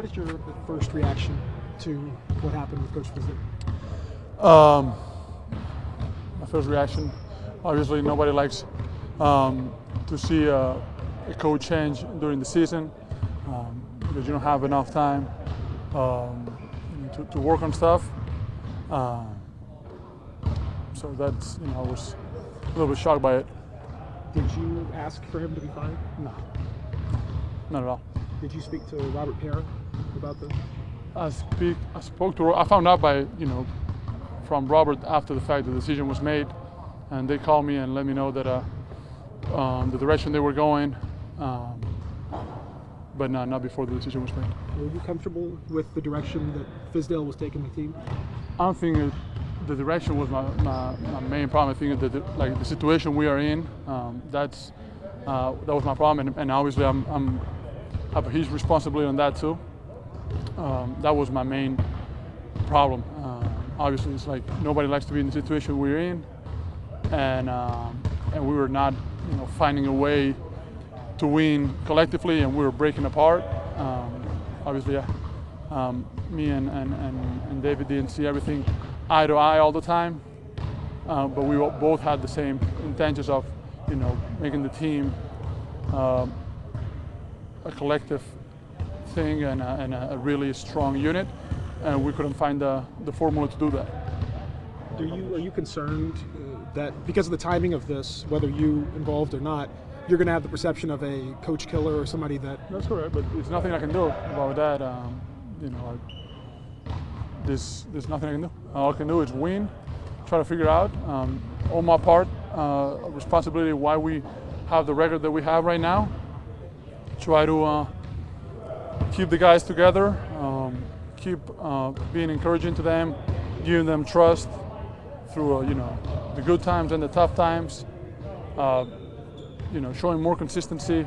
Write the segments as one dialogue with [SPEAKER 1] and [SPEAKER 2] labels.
[SPEAKER 1] is your first reaction to what happened with Coach Fizdale?
[SPEAKER 2] My first reaction, obviously nobody likes to see a coach change during the season because you don't have enough time to work on stuff. So that's, I was a little bit shocked by it.
[SPEAKER 1] Did you ask for him to be fired?
[SPEAKER 2] No, not at all.
[SPEAKER 1] Did you speak to Robert Parent about this?
[SPEAKER 2] I spoke to. I found out from Robert after the fact the decision was made, and they called me and let me know that the direction they were going, but not before the decision was made.
[SPEAKER 1] Were you comfortable with the direction that Fizdale was taking the team?
[SPEAKER 2] I don't think the direction was my main problem. I think that the situation we are in, that was my problem, and obviously I have a huge responsibility on that too. That was my main problem. Obviously, it's like nobody likes to be in the situation we're in, and we were not, finding a way to win collectively, and we were breaking apart. Obviously, me and David didn't see everything eye to eye all the time, but we both had the same intentions of, making the team a collective thing and a really strong unit, and we couldn't find the formula to do that.
[SPEAKER 1] Are you concerned that because of the timing of this, whether you involved or not, you're going to have the perception of a coach killer or somebody that?
[SPEAKER 2] That's correct, but there's nothing I can do about that. There's nothing I can do. All I can do is win, try to figure out on my part responsibility why we have the record that we have right now. Try to keep the guys together, keep being encouraging to them, giving them trust through the good times and the tough times. Showing more consistency.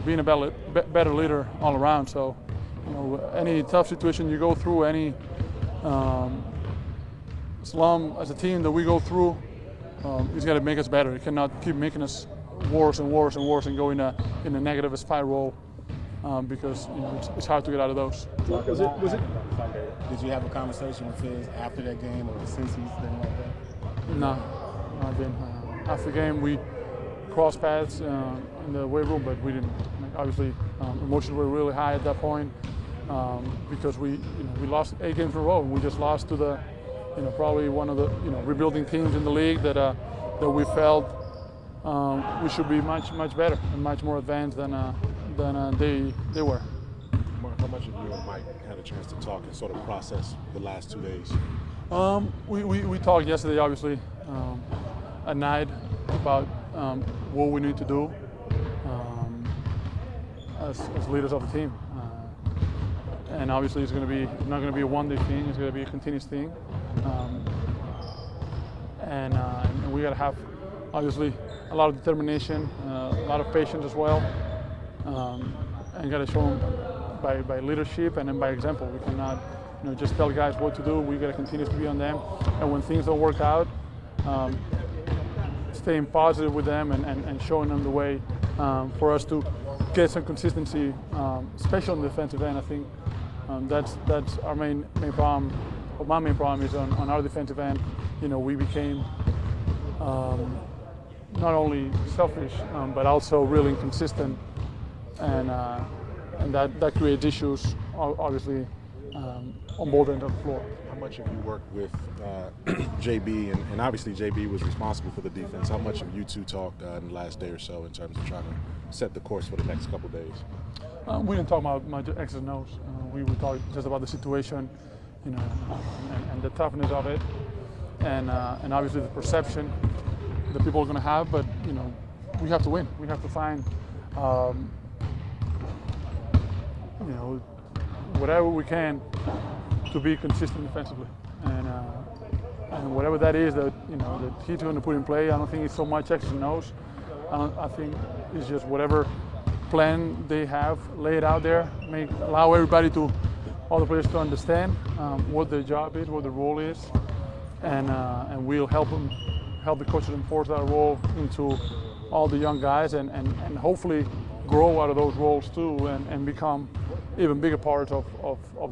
[SPEAKER 2] Being a better leader all around. So, any tough situation you go through, any slum as a team that we go through, it's got to make us better. It cannot keep making us worse and worse and worse and go in a negative spiral because it's hard to get out of those.
[SPEAKER 1] Was it?
[SPEAKER 3] Did you have a conversation with Fizz after that game or since he's been like that?
[SPEAKER 2] No, I didn't. After the game, we crossed paths in the weight room, but we didn't. Obviously, emotions were really high at that point because we lost 8 games in a row, and we just lost to the probably one of the rebuilding teams in the league that we felt we should be much better and much more advanced than they were.
[SPEAKER 4] Mark, how much of you and Mike had a chance to talk and sort of process the last 2 days?
[SPEAKER 2] We talked yesterday, obviously, at night about what we need to do as leaders of the team. And obviously, it's not going to be a one-day thing. It's going to be a continuous thing. And we got to have, obviously, a lot of determination, a lot of patience as well, and got to show them by leadership and then by example. We cannot, just tell guys what to do. We got to continue to be on them. And when things don't work out, staying positive with them and showing them the way for us to get some consistency, especially on the defensive end. I think that's our main problem. Well, my main problem is on our defensive end. We became not only selfish but also really inconsistent, and that creates issues, obviously, on both ends of the floor.
[SPEAKER 4] How much have you worked with JB, and obviously JB was responsible for the defense. How much have you two talked in the last day or so in terms of trying to set the course for the next couple of days?
[SPEAKER 2] We didn't talk about much X's and O's. We talked just about the situation, and the toughness of it, and obviously the perception that people are going to have. But we have to win. We have to find whatever we can to be consistent defensively, and whatever that is that that he's going to put in play. I don't think it's so much X's and O's. I think it's just whatever plan they have laid out there, allow everybody all the players to understand what their job is, what the role is, and we'll help the coaches enforce that role into all the young guys, and hopefully grow out of those roles too, and become even bigger part of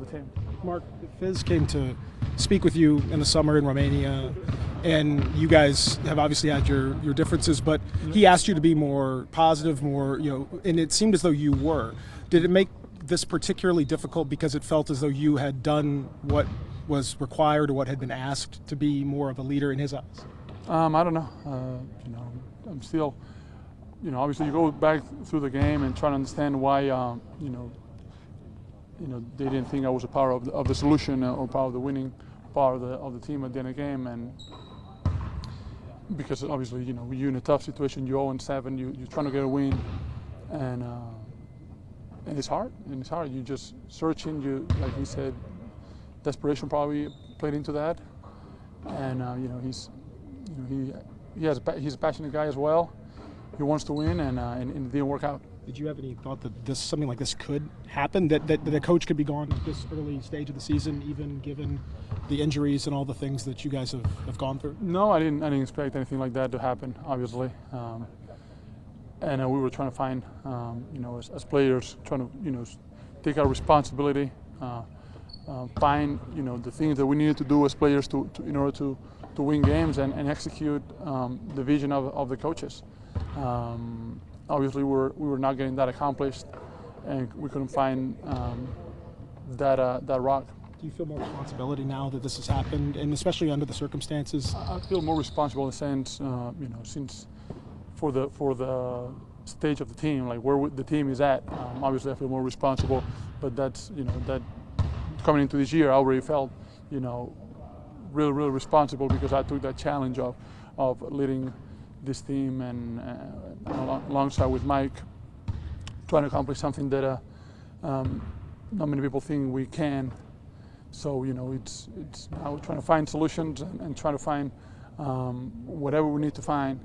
[SPEAKER 2] the team.
[SPEAKER 1] Marc, Fiz came to speak with you in the summer in Romania, and you guys have obviously had your differences, but he asked you to be more positive, more, and it seemed as though you were. Did it make this particularly difficult because it felt as though you had done what was required or what had been asked to be more of a leader in his eyes?
[SPEAKER 2] I don't know. I'm still, obviously you go back through the game and try to understand why, they didn't think I was a part of the solution or part of the winning part of the team at the end of the game, and because obviously you're in a tough situation, you're 0-7, you're trying to get a win, and it's hard. You're just searching. Like he said, desperation probably played into that, and he's a passionate guy as well. He wants to win, and it didn't work out.
[SPEAKER 1] Did you have any thought that something like this could happen? That a coach could be gone at this early stage of the season, even given the injuries and all the things that you guys have gone through?
[SPEAKER 2] No, I didn't expect anything like that to happen. Obviously, and we were trying to find, as players, trying to take our responsibility, find the things that we needed to do as players in order to win games and execute the vision of the coaches. Obviously, we were not getting that accomplished, and we couldn't find that rock.
[SPEAKER 1] Do you feel more responsibility now that this has happened, and especially under the circumstances?
[SPEAKER 2] I feel more responsible in the sense, since for the stage of the team, like where the team is at. Obviously, I feel more responsible, but that's that coming into this year, I already felt really responsible because I took that challenge of leading this team and alongside with Mike, trying to accomplish something that not many people think we can. So it's now trying to find solutions and trying to find whatever we need to find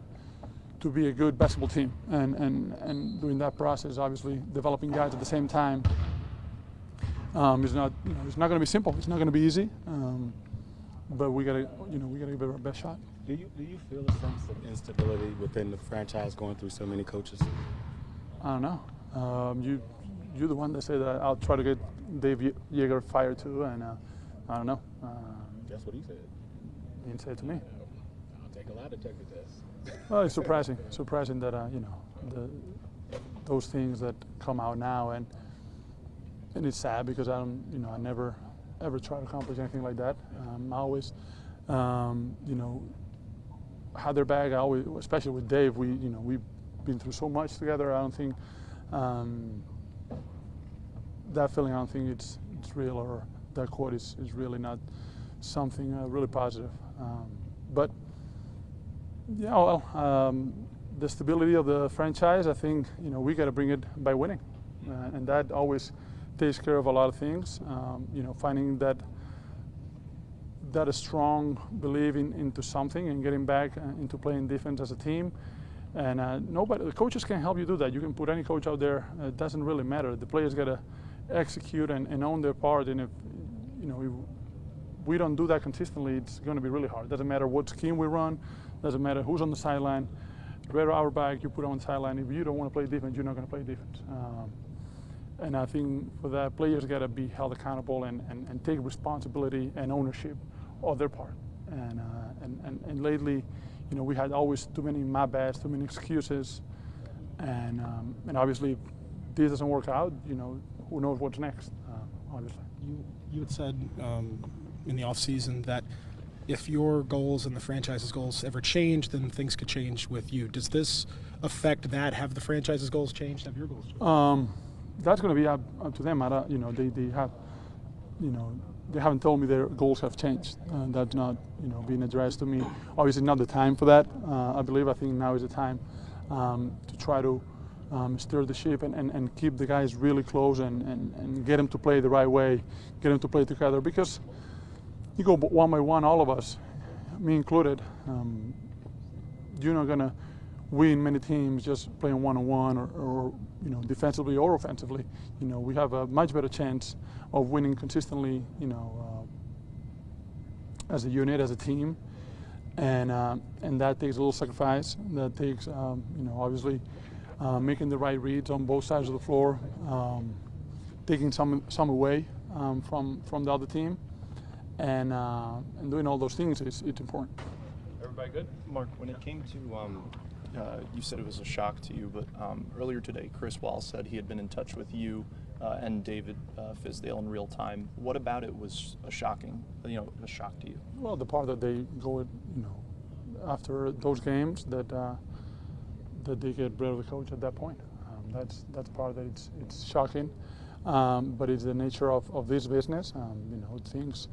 [SPEAKER 2] to be a good basketball team. And doing that process, obviously developing guys at the same time, is not it's not going to be simple. It's not going to be easy. But we gotta give it our best shot.
[SPEAKER 3] Do you feel a sense of instability within the franchise going through so many coaches?
[SPEAKER 2] I don't know. You're the one that said that I'll try to get Dave Yeager fired too, and I don't know.
[SPEAKER 3] That's what he said.
[SPEAKER 2] He didn't say it to me.
[SPEAKER 3] I'll take a lie detector test.
[SPEAKER 2] Well, it's surprising that those things that come out now, and it's sad because I never ever try to accomplish anything like that. I always, had their back. I always, especially with Dave, we've been through so much together. I don't think that feeling. I don't think it's real, or that quote is really not something really positive. But yeah, well, the stability of the franchise. I think we got to bring it by winning, and that always takes care of a lot of things. Finding that a strong belief into something and getting back into playing defense as a team. And the coaches can help you do that. You can put any coach out there. It doesn't really matter. The players got to execute and own their part. And if we don't do that consistently, it's going to be really hard. Doesn't matter what scheme we run. Doesn't matter who's on the sideline. Red or back, you put on the sideline. If you don't want to play defense, you're not going to play defense. And I think for that, players got to be held accountable and take responsibility and ownership of their part. And lately, we had always too many my bads, too many excuses, and obviously, if this doesn't work out, who knows what's next? Obviously,
[SPEAKER 1] you had said in the offseason that if your goals and the franchise's goals ever change, then things could change with you. Does this affect that? Have the franchise's goals changed? Have your goals changed?
[SPEAKER 2] That's going to be up to them. They haven't told me their goals have changed. That's not, being addressed to me. Obviously, not the time for that. I think now is the time to try to steer the ship and keep the guys really close and get them to play the right way, get them to play together. Because you go one by one, all of us, me included, you're not going to win many teams just playing one-on-one or defensively or offensively. We have a much better chance of winning consistently, as a unit, as a team, and that takes a little sacrifice. That takes, obviously, making the right reads on both sides of the floor, taking some away from the other team, and doing all those things is important.
[SPEAKER 5] Everybody good? Mark, when it came to, you said it was a shock to you, but earlier today, Chris Wall said he had been in touch with you and David Fizdale in real time. What about it was a shock to you?
[SPEAKER 2] Well, the part that they go, after those games, that they get rid of the coach at that point. That's part that it's shocking, but it's the nature of this business. Things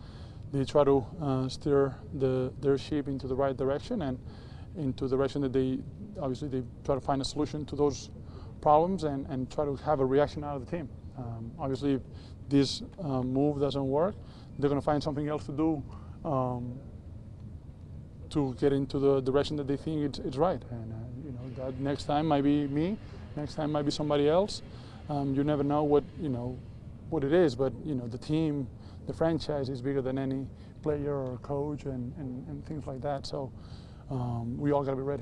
[SPEAKER 2] they try to steer their ship into the right direction and into the direction that they try to find a solution to those problems and try to have a reaction out of the team. Obviously, if this move doesn't work, they're going to find something else to do to get into the direction that they think it's right. And that next time might be me, next time might be somebody else. You never know what it is, but the team, the franchise is bigger than any player or coach and things like that. So we all got to be ready.